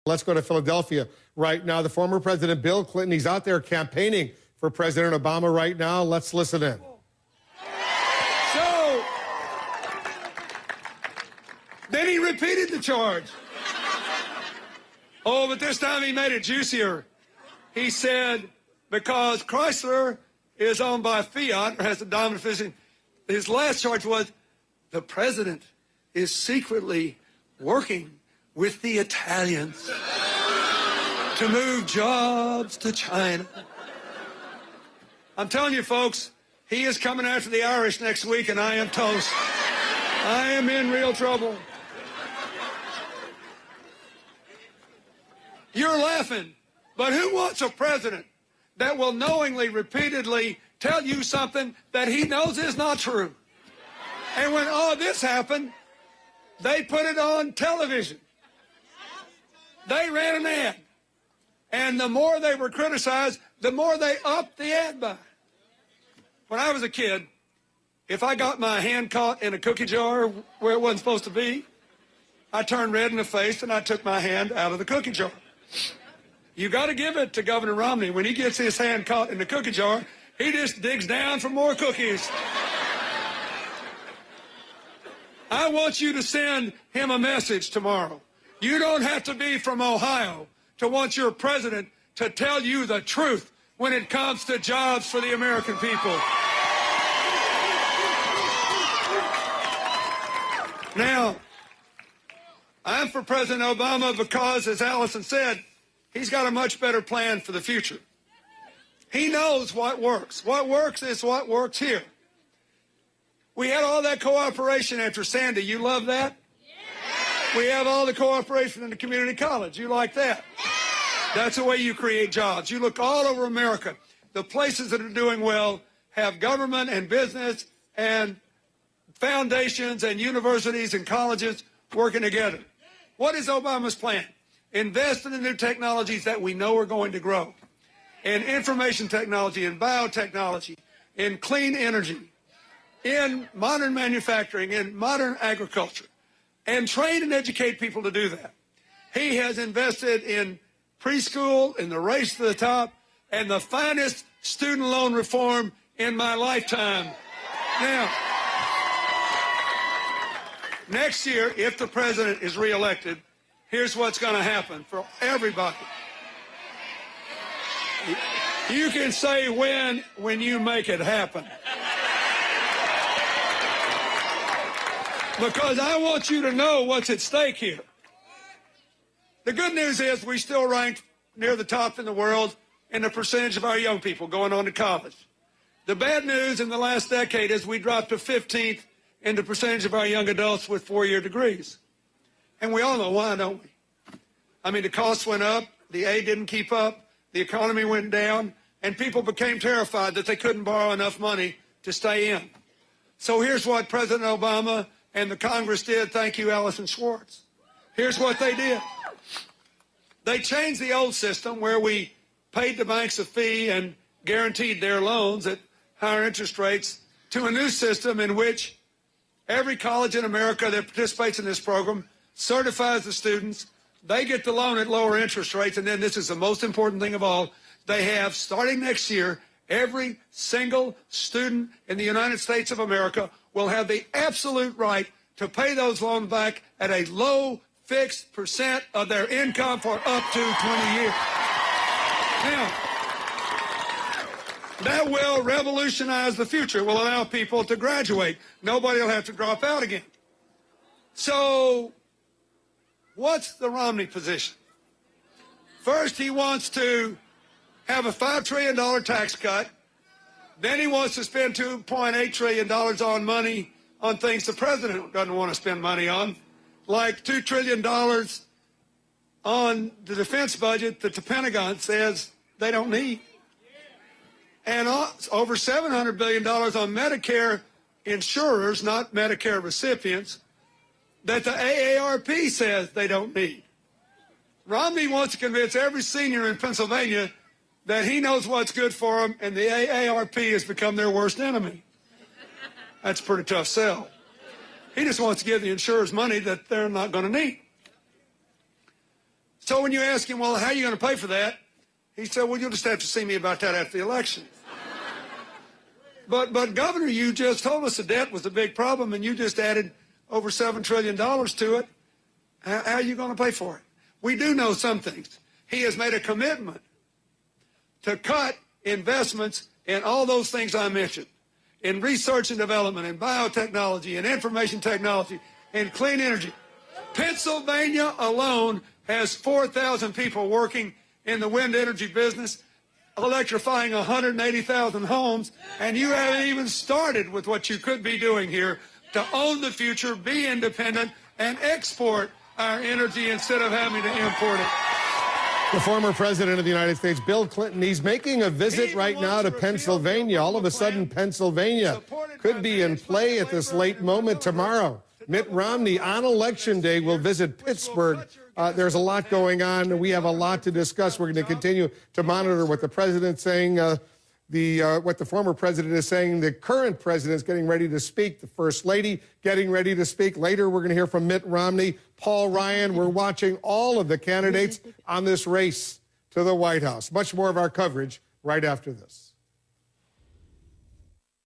Let's go to Philadelphia right now. The former President Bill Clinton, he's out there campaigning for President Obama right now. Let's listen in. So, then he repeated the charge. Oh, but this time he made it juicier. He said, because Chrysler is owned by Fiat, or has a dominant position, his last charge was, the president is secretly working with the Italians to move jobs to China. I'm telling you, folks, he is coming after the Irish next week, and I am toast. I am in real trouble. You're laughing, but who wants a president that will knowingly, repeatedly tell you something that he knows is not true? And when all this happened, they put it on television. They ran an ad. And the more they were criticized, the more they upped the ad buy. When I was a kid, if I got my hand caught in a cookie jar where it wasn't supposed to be, I turned red in the face and I took my hand out of the cookie jar. You got to give it to Governor Romney. When he gets his hand caught in the cookie jar, he just digs down for more cookies. I want you to send him a message tomorrow. You don't have to be from Ohio to want your president to tell you the truth when it comes to jobs for the American people. Now, I'm for President Obama because, as Allison said, he's got a much better plan for the future. He knows what works. What works is what works here. We had all that cooperation after Sandy. You love that? Yeah. We have all the cooperation in the community college. You like that? Yeah. That's the way you create jobs. You look all over America. The places that are doing well have government and business and foundations and universities and colleges working together. What is Obama's plan? Invest in the new technologies that we know are going to grow. In information technology, in biotechnology, in clean energy, in modern manufacturing, in modern agriculture, and train and educate people to do that. He has invested in preschool, in the race to the top, and the finest student loan reform in my lifetime. Now, next year, if the president is reelected, here's what's going to happen for everybody. You can say when you make it happen. Because I want you to know what's at stake here. The good news is we still rank near the top in the world in the percentage of our young people going on to college. The bad news in the last decade is we dropped to 15th in the percentage of our young adults with four-year degrees. And we all know why, don't we? I mean, the costs went up, the aid didn't keep up, the economy went down, and people became terrified that they couldn't borrow enough money to stay in. So here's what President Obama and the Congress did. Thank you, Allison Schwartz. Here's what they did. They changed the old system where we paid the banks a fee and guaranteed their loans at higher interest rates to a new system in which every college in America that participates in this program certifies the students. They get the loan at lower interest rates, and then this is the most important thing of all. They have, starting next year, every single student in the United States of America will have the absolute right to pay those loans back at a low fixed percent of their income for up to 20 years. Now, that will revolutionize the future, will allow people to graduate. Nobody will have to drop out again. So, what's the Romney position? First, he wants to have a $5 trillion tax cut. Then he wants to spend $2.8 trillion on money on things the president doesn't want to spend money on, like $2 trillion on the defense budget that the Pentagon says they don't need. And over $700 billion on Medicare insurers, not Medicare recipients, that the AARP says they don't need. Romney wants to convince every senior in Pennsylvania that he knows what's good for them, and the AARP has become their worst enemy. That's a pretty tough sell. He just wants to give the insurers money that they're not going to need. So when you ask him, well, how are you going to pay for that? He said, well, you'll just have to see me about that after the election. But Governor, you just told us the debt was a big problem, and you just added over $7 trillion to it. How are you going to pay for it? We do know some things. He has made a commitment to cut investments in all those things I mentioned, in research and development, in biotechnology, in information technology, in clean energy. Pennsylvania alone has 4,000 people working in the wind energy business, electrifying 180,000 homes, and you haven't even started with what you could be doing here to own the future, be independent, and export our energy instead of having to import it. The former president of the United States, Bill Clinton, he's making a visit right now to Pennsylvania. All of a sudden, Pennsylvania could be in play at this late moment tomorrow. Mitt Romney on Election Day will visit Pittsburgh. There's a lot going on. We have a lot to discuss. We're going to continue to monitor what the president's saying, what the former president is saying. The current president is getting ready to speak. The First Lady getting ready to speak. Later, we're going to hear from Mitt Romney, Paul Ryan. We're watching all of the candidates on this race to the White House. Much more of our coverage right after this.